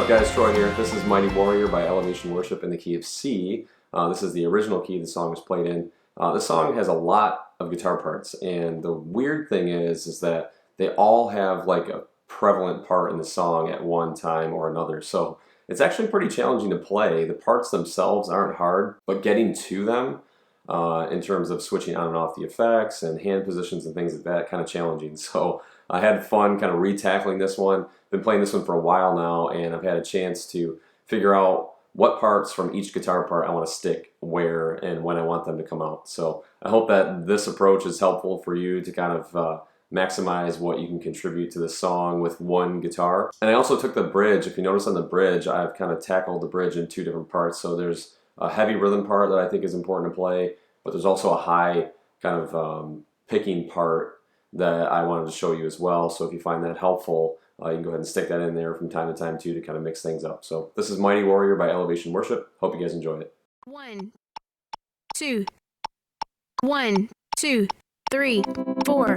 up, guys? Troy here. This is Mighty Warrior by Elevation Worship in the key of C. This is the original key the song was played in. The song has a lot of guitar parts, and the weird thing is that they all have like a prevalent part in the song at one time or another. So it's actually pretty challenging to play. The parts themselves aren't hard, but getting to them in terms of switching on and off the effects and hand positions and things like that, kind of challenging. So I had fun kind of re-tackling this one. Been playing this one for a while now, and I've had a chance to figure out what parts from each guitar part I want to stick where and when I want them to come out. So I hope that this approach is helpful for you to kind of maximize what you can contribute to the song with one guitar. And I also took the bridge. If you notice on the bridge, I've kind of tackled the bridge in two different parts. So there's a heavy rhythm part that I think is important to play, but there's also a high kind of picking part that I wanted to show you as well. So if you find that helpful, you can go ahead and stick that in there from time to time too to kind of mix things up. So this is Mighty Warrior by Elevation Worship. Hope you guys enjoy it. 1, 2, 1, 2, 3, 4.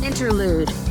Interlude.